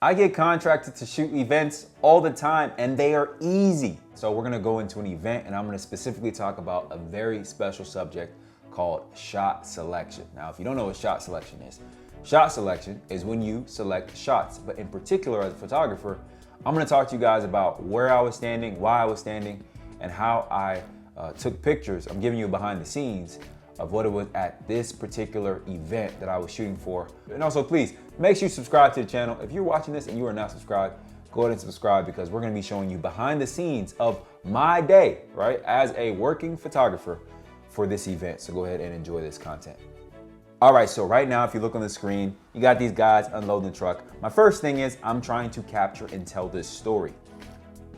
I get contracted to shoot events all the time and they are easy. So we're gonna go into an event and I'm gonna specifically talk about a very special subject called shot selection. Now, if you don't know what shot selection is when you select shots. But in particular, as a photographer, I'm gonna talk to you guys about where I was standing, why I was standing, and how I took pictures. I'm giving you behind the scenes of what it was at this particular event that I was shooting for. And also, please, make sure you subscribe to the channel. If you're watching this and you are not subscribed, go ahead and subscribe because we're gonna be showing you behind the scenes of my day, right, as a working photographer for this event. So go ahead and enjoy this content. All right, so right now, if you look on the screen, you got these guys unloading the truck. My first thing is I'm trying to capture and tell this story.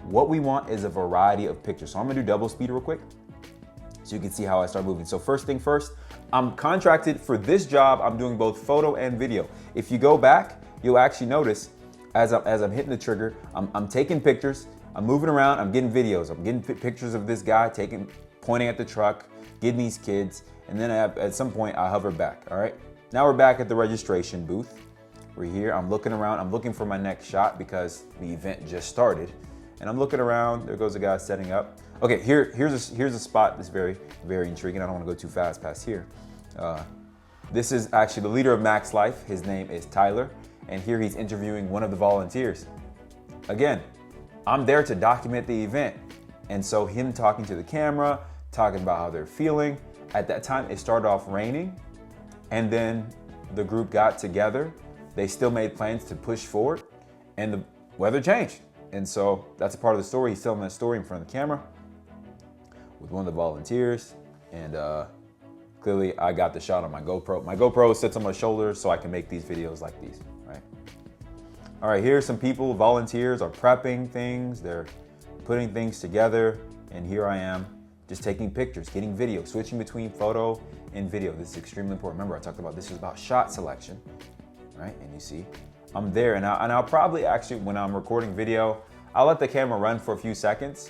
What we want is a variety of pictures. So I'm gonna do double speed real quick so you can see how I start moving. So first thing first, I'm contracted for this job. I'm doing both photo and video. If you go back, you'll actually notice as I'm hitting the trigger, I'm taking pictures, I'm moving around, I'm getting videos. I'm getting pictures of this guy pointing at the truck, getting these kids, and then at some point I hover back, all right? Now we're back at the registration booth. We're here, I'm looking around, I'm looking for my next shot because the event just started. And I'm looking around, there goes the guy setting up. Okay, here's a spot that's very, very intriguing. I don't wanna go too fast past here. This is actually the leader of Max Life. His name is Tyler, and here he's interviewing one of the volunteers. Again, I'm there to document the event. And so him talking to the camera, talking about how they're feeling. At that time, it started off raining, and then the group got together. They still made plans to push forward, and the weather changed. And so that's a part of the story. He's telling that story in front of the camera with one of the volunteers. And clearly I got the shot on my GoPro. My GoPro sits on my shoulder so I can make these videos like these, right? All right, here's some people, volunteers are prepping things. They're putting things together. And here I am just taking pictures, getting video, switching between photo and video. This is extremely important. Remember, I talked about this is about shot selection, right? And you see, I'm there, and I'll probably actually, when I'm recording video, I'll let the camera run for a few seconds,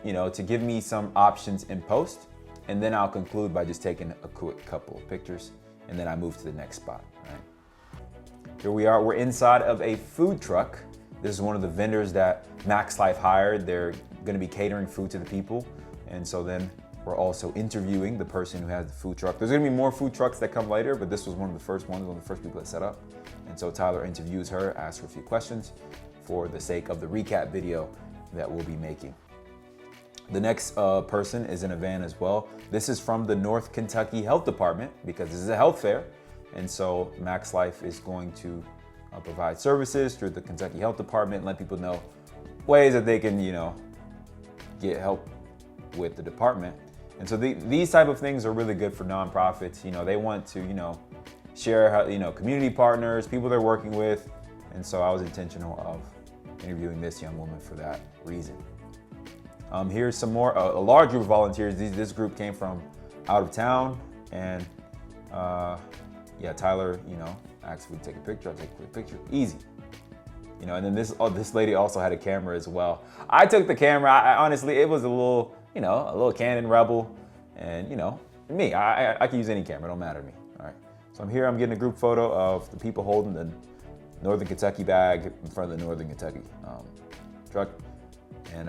you know, to give me some options in post, and then I'll conclude by just taking a quick couple of pictures, and then I move to the next spot, right? Here we are, we're inside of a food truck. This is one of the vendors that Max Life hired. They're gonna be catering food to the people, and so then we're also interviewing the person who has the food truck. There's gonna be more food trucks that come later, but this was one of the first ones, one of the first people that set up. And so Tyler interviews her, asks her a few questions for the sake of the recap video that we'll be making. The next person is in a van as well. This is from the North Kentucky Health Department because this is a health fair. And so Max Life is going to provide services through the Kentucky Health Department and let people know ways that they can, you know, get help with the department. And so these type of things are really good for nonprofits. You know, they want to, you know, share how, you know, community partners, people they're working with. And so I was intentional of interviewing this young woman for that reason. Here's some more, a large group of volunteers. This group came from out of town, and yeah, Tyler, you know, asked if we take a picture. I'll take a quick picture, easy. You know, and then this lady also had a camera as well. I took the camera. I honestly, it was a little, you know, a little Canon Rebel, and you know, me, I can use any camera. It don't matter to me. All right. So I'm here. I'm getting a group photo of the people holding the Northern Kentucky bag in front of the Northern Kentucky truck, and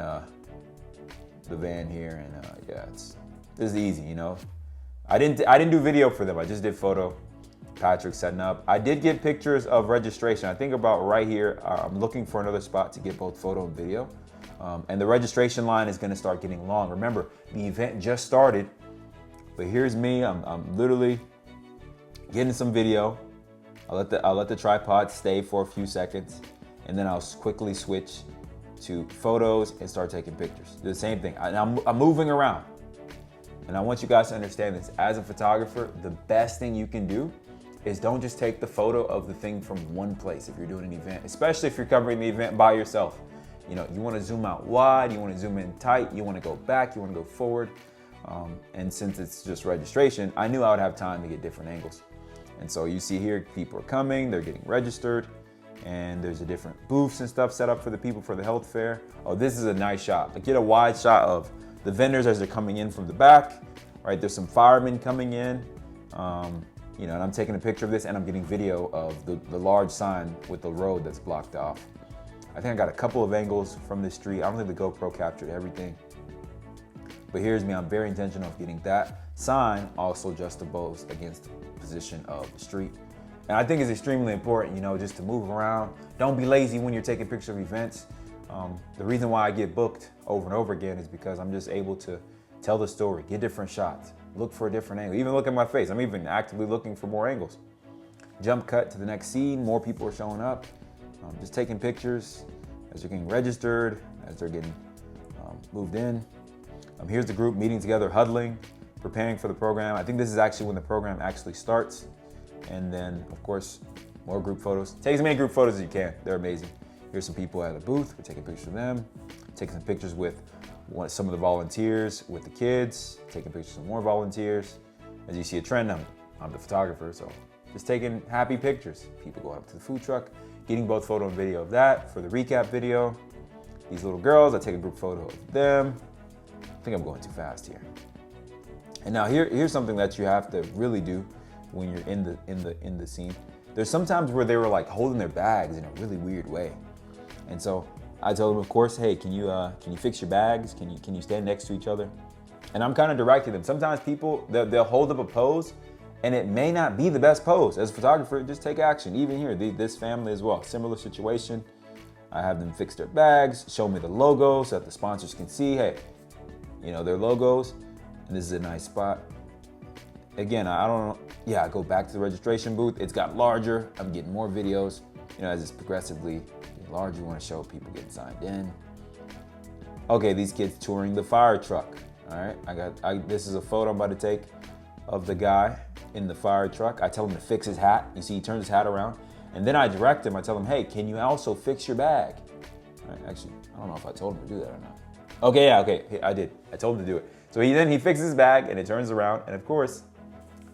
the van here. And yeah, this is easy. You know, I didn't do video for them. I just did photo. Patrick setting up. I did get pictures of registration. I think about right here. I'm looking for another spot to get both photo and video. And the registration line is going to start getting long. Remember, the event just started, but here's me. I'm literally getting some video. I'll let the tripod stay for a few seconds, and then I'll quickly switch to photos and start taking pictures. Do the same thing. I'm moving around, and I want you guys to understand this. As a photographer, the best thing you can do is don't just take the photo of the thing from one place if you're doing an event, especially if you're covering the event by yourself. You know, you want to zoom out wide, you want to zoom in tight, you want to go back, you want to go forward. And since it's just registration, I knew I would have time to get different angles. And so you see here, people are coming, they're getting registered, and there's a different booths and stuff set up for the people for the health fair. Oh, this is a nice shot. Like, get a wide shot of the vendors as they're coming in from the back, right? There's some firemen coming in. You know, and I'm taking a picture of this and I'm getting video of the large sign with the road that's blocked off. I think I got a couple of angles from this street. I don't think the GoPro captured everything. But here's me, I'm very intentional of getting that sign also juxtaposed against the position of the street. And I think it's extremely important, you know, just to move around. Don't be lazy when you're taking pictures of events. The reason why I get booked over and over again is because I'm just able to tell the story, get different shots, look for a different angle, even look at my face. I'm even actively looking for more angles. Jump cut to the next scene, more people are showing up. Just taking pictures as they're getting registered, as they're getting moved in. Here's the group meeting together, huddling, preparing for the program. I think this is actually when the program actually starts. And then, of course, more group photos. Take as many group photos as you can. They're amazing. Here's some people at a booth. We're taking pictures of them. Taking some pictures with some of the volunteers, with the kids. Taking pictures of more volunteers. As you see a trend, I'm the photographer, so just taking happy pictures. People going up to the food truck, getting both photo and video of that for the recap video. These little girls, I take a group photo of them. I think I'm going too fast here. And now here's something that you have to really do when you're in the scene. There's sometimes where they were like holding their bags in a really weird way. And so I told them, of course, hey, can you fix your bags? Can you stand next to each other? And I'm kind of directing them. Sometimes people, they'll hold up a pose and it may not be the best pose. As a photographer, just take action. Even here, this family as well, similar situation. I have them fix their bags, show me the logo so that the sponsors can see, hey, you know, their logos. And this is a nice spot. Again, I don't know. Yeah, I go back to the registration booth. It's got larger. I'm getting more videos. You know, as it's progressively larger, you want to show people getting signed in. Okay, these kids touring the fire truck. All right, this is a photo I'm about to take of the guy in the fire truck. I tell him to fix his hat. You see, he turns his hat around. And then I direct him. I tell him, hey, can you also fix your bag? All right, actually, I don't know if I told him to do that or not. Okay, yeah, okay, I did. I told him to do it. So he fixes his bag and it turns around. And of course,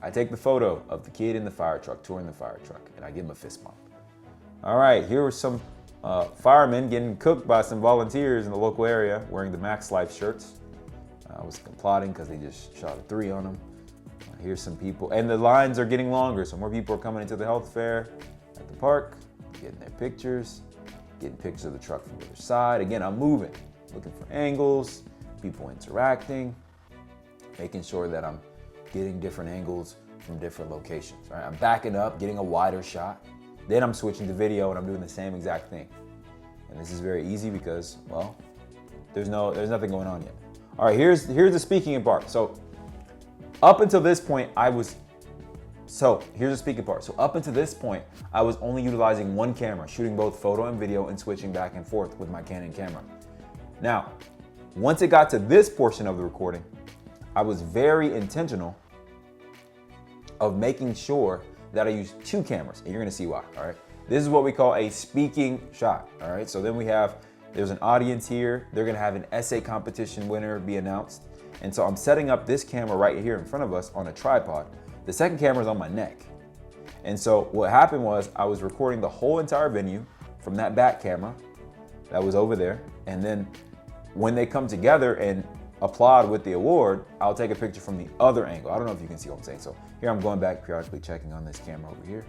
I take the photo of the kid in the fire truck, touring the fire truck, and I give him a fist bump. All right, here were some firemen getting cooked by some volunteers in the local area wearing the Max Life shirts. I was applauding because they just shot a 3 on them. Here's some people, and the lines are getting longer, so more people are coming into the health fair at the park, getting their pictures, getting pictures of the truck from the other side. Again, I'm moving, looking for angles, people interacting, making sure that I'm getting different angles from different locations. Right? I'm backing up, getting a wider shot. Then I'm switching to video and I'm doing the same exact thing. And this is very easy because, well, there's nothing going on yet. All right, here's the speaking part. So up until this point, here's the speaking part. So up until this point, I was only utilizing one camera, shooting both photo and video and switching back and forth with my Canon camera. Now, once it got to this portion of the recording, I was very intentional of making sure that I use 2 cameras, and you're gonna see why, all right? This is what we call a speaking shot, all right? So then there's an audience here. They're gonna have an essay competition winner be announced. And so I'm setting up this camera right here in front of us on a tripod. The second camera is on my neck. And so what happened was I was recording the whole entire venue from that back camera that was over there. And then when they come together and applaud with the award, I'll take a picture from the other angle. I don't know if you can see what I'm saying. So here I'm going back periodically checking on this camera over here.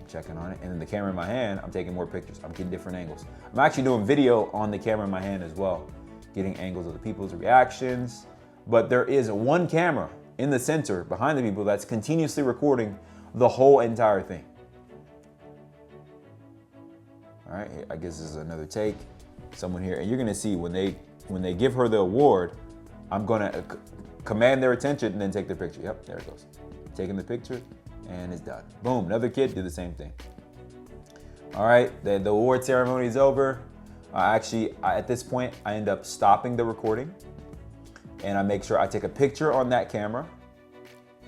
I'm checking on it. And then the camera in my hand, I'm taking more pictures. I'm getting different angles. I'm actually doing video on the camera in my hand as well, getting angles of the people's reactions. But there is one camera in the center behind the people that's continuously recording the whole entire thing. All right, I guess this is another take. Someone here, and you're gonna see when they give her the award, I'm gonna command their attention and then take their picture. Yep, there it goes. Taking the picture and it's done. Boom, another kid did the same thing. All right, the award ceremony is over. At this point, I end up stopping the recording and I make sure I take a picture on that camera,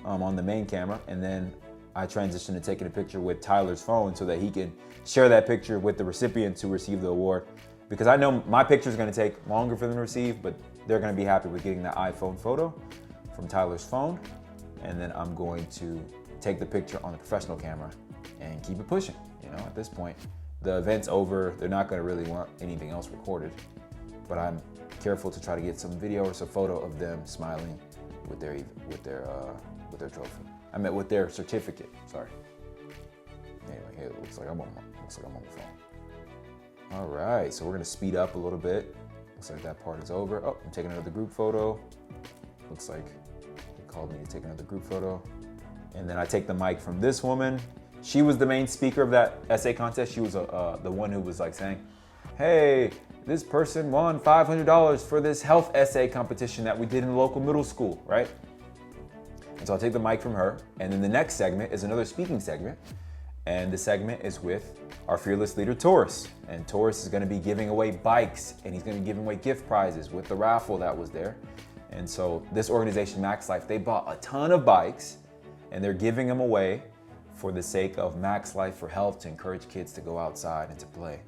on the main camera, and then I transition to taking a picture with Tyler's phone so that he can share that picture with the recipients who receive the award. Because I know my picture is gonna take longer for them to receive, but they're gonna be happy with getting the iPhone photo from Tyler's phone. And then I'm going to take the picture on the professional camera and keep it pushing. You know, at this point, the event's over. They're not gonna really want anything else recorded, but I'm careful to try to get some video or some photo of them smiling with their trophy. I meant with their certificate, sorry. Anyway, hey, it looks like I'm on the phone. All right, so we're gonna speed up a little bit. Looks like that part is over. Oh, I'm taking another group photo. Looks like they called me to take another group photo. And then I take the mic from this woman. She was the main speaker of that essay contest. She was the one who was like saying, hey, this person won $500 for this health essay competition that we did in the local middle school, right? And so I'll take the mic from her. And then the next segment is another speaking segment. And the segment is with our fearless leader, Taurus. And Taurus is gonna be giving away bikes, and he's gonna be giving away gift prizes with the raffle that was there. And so this organization, Max Life, they bought a ton of bikes, and they're giving them away for the sake of Max Life for Health, to encourage kids to go outside and to play.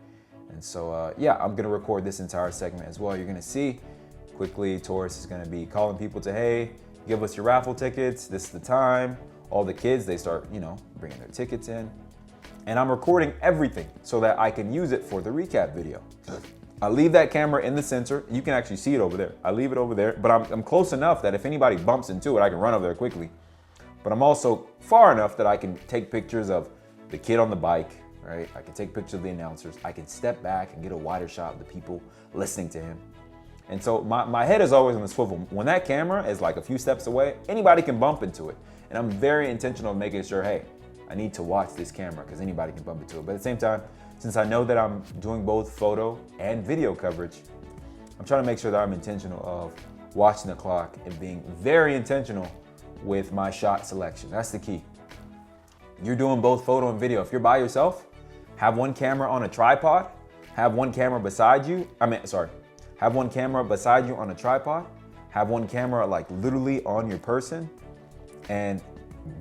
And so, yeah, I'm gonna record this entire segment as well. You're gonna see quickly, Taurus is gonna be calling people to, hey, give us your raffle tickets, this is the time. All the kids, they start, bringing their tickets in. And I'm recording everything so that I can use it for the recap video. I leave that camera in the center. You can actually see it over there. I leave it over there, but I'm close enough that if anybody bumps into it, I can run over there quickly. But I'm also far enough that I can take pictures of the kid on the bike, right? I can take pictures of the announcers. I can step back and get a wider shot of the people listening to him. And so my head is always on the swivel. When that camera is like a few steps away, anybody can bump into it. And I'm very intentional of making sure, hey, I need to watch this camera because anybody can bump into it. But at the same time, since I know that I'm doing both photo and video coverage, I'm trying to make sure that I'm intentional of watching the clock and being very intentional with my shot selection. That's the key. You're doing both photo and video. If you're by yourself, have one camera on a tripod, have one camera beside you. Have one camera beside you on a tripod, have one camera like literally on your person, and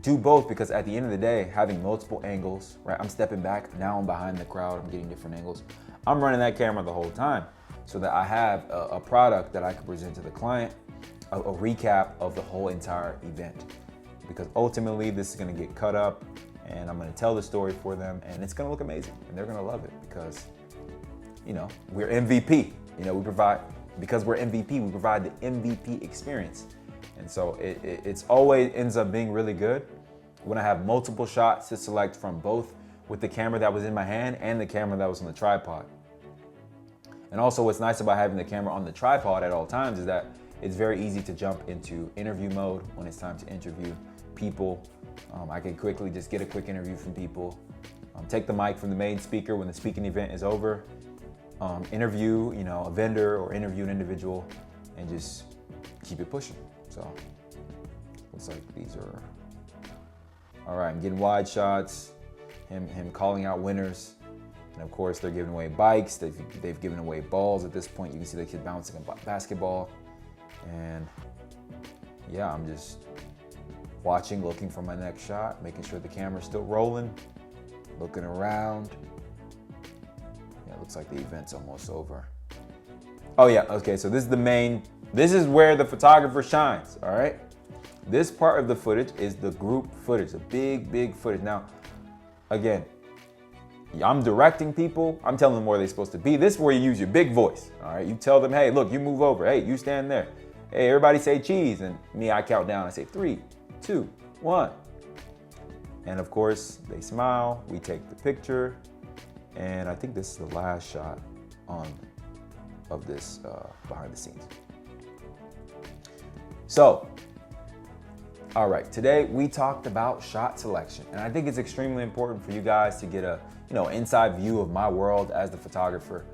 do both, because at the end of the day, having multiple angles, right? I'm stepping back, now I'm behind the crowd, I'm getting different angles. I'm running that camera the whole time so that I have a product that I can present to the client, a recap of the whole entire event. Because ultimately this is gonna get cut up and I'm gonna tell the story for them and it's gonna look amazing and they're gonna love it because, we're MVP. Because we're MVP, we provide the MVP experience. And so it's always ends up being really good when I have multiple shots to select from, both with the camera that was in my hand and the camera that was on the tripod. And also what's nice about having the camera on the tripod at all times is that it's very easy to jump into interview mode when it's time to interview people. I can quickly just get a quick interview from people, take the mic from the main speaker when the speaking event is over, interview a vendor or interview an individual, and just keep it pushing. So looks like these are all right. I'm getting wide shots, him calling out winners, and of course they're giving away bikes. They've given away balls at this point. You can see the kid bouncing a basketball, and yeah, I'm just watching, looking for my next shot, making sure the camera's still rolling, looking around. Yeah, it looks like the event's almost over. Oh yeah, okay, so this is where the photographer shines, all right? This part of the footage is the group footage, the big footage. Now, again, I'm directing people, I'm telling them where they're supposed to be. This is where you use your big voice, all right? You tell them, hey, look, you move over. Hey, you stand there. Hey, everybody say cheese. And me, I count down. I say 3, 2, 1. And of course, they smile, we take the picture. And I think this is the last shot of this behind the scenes. So, all right, today we talked about shot selection. And I think it's extremely important for you guys to get a inside view of my world as the photographer.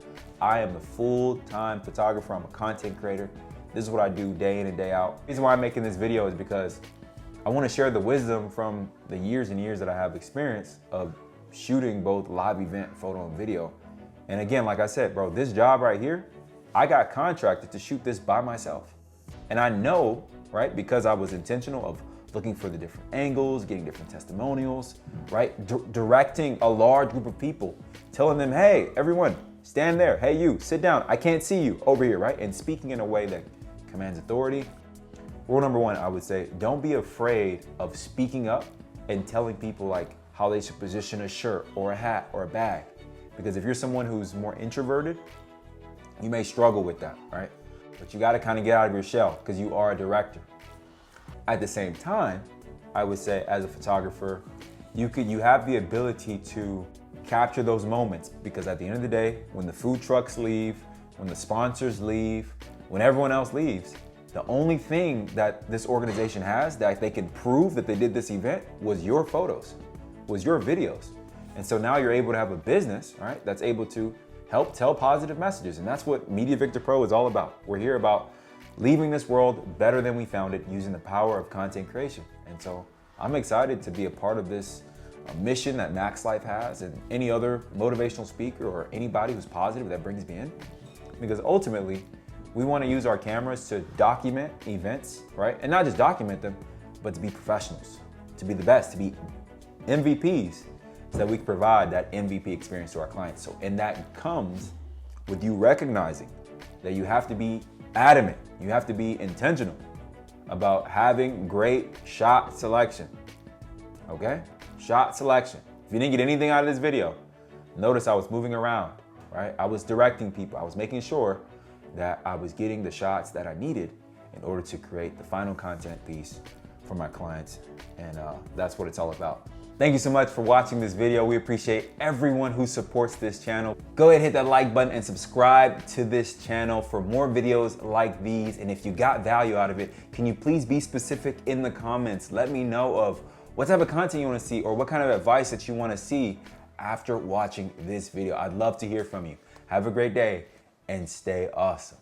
I am a full-time photographer, I'm a content creator. This is what I do day in and day out. The reason why I'm making this video is because I want to share the wisdom from the years and years that I have experience of shooting both live event, photo and video. And again, like I said, bro, this job right here, I got contracted to shoot this by myself. And I know, right, because I was intentional of looking for the different angles, getting different testimonials, right? Directing a large group of people, telling them, hey, everyone, stand there. Hey, you, sit down. I can't see you over here, right? And speaking in a way that commands authority. Rule number 1, I would say, don't be afraid of speaking up and telling people like how they should position a shirt or a hat or a bag. Because if you're someone who's more introverted, you may struggle with that, right? But you gotta kind of get out of your shell because you are a director. At the same time, I would say, as a photographer, you have the ability to capture those moments, because at the end of the day, when the food trucks leave, when the sponsors leave, when everyone else leaves, the only thing that this organization has that they can prove that they did this event was your photos, was your videos. And so now you're able to have a business, right, that's able to help tell positive messages. And that's what Media Victor Pro is all about. We're here about leaving this world better than we found it using the power of content creation. And so I'm excited to be a part of this mission that Max Life has, and any other motivational speaker or anybody who's positive that brings me in. Because ultimately, we want to use our cameras to document events, right? And not just document them, but to be professionals, to be the best, to be MVPs, so that we can provide that MVP experience to our clients. So, and that comes with you recognizing that you have to be adamant, you have to be intentional about having great shot selection, okay? Shot selection. If you didn't get anything out of this video, notice I was moving around, right? I was directing people. I was making sure that I was getting the shots that I needed in order to create the final content piece for my clients. And that's what it's all about. Thank you so much for watching this video. We appreciate everyone who supports this channel. Go ahead, hit that like button and subscribe to this channel for more videos like these. And if you got value out of it, can you please be specific in the comments? Let me know of what type of content you want to see or what kind of advice that you want to see after watching this video. I'd love to hear from you. Have a great day and stay awesome.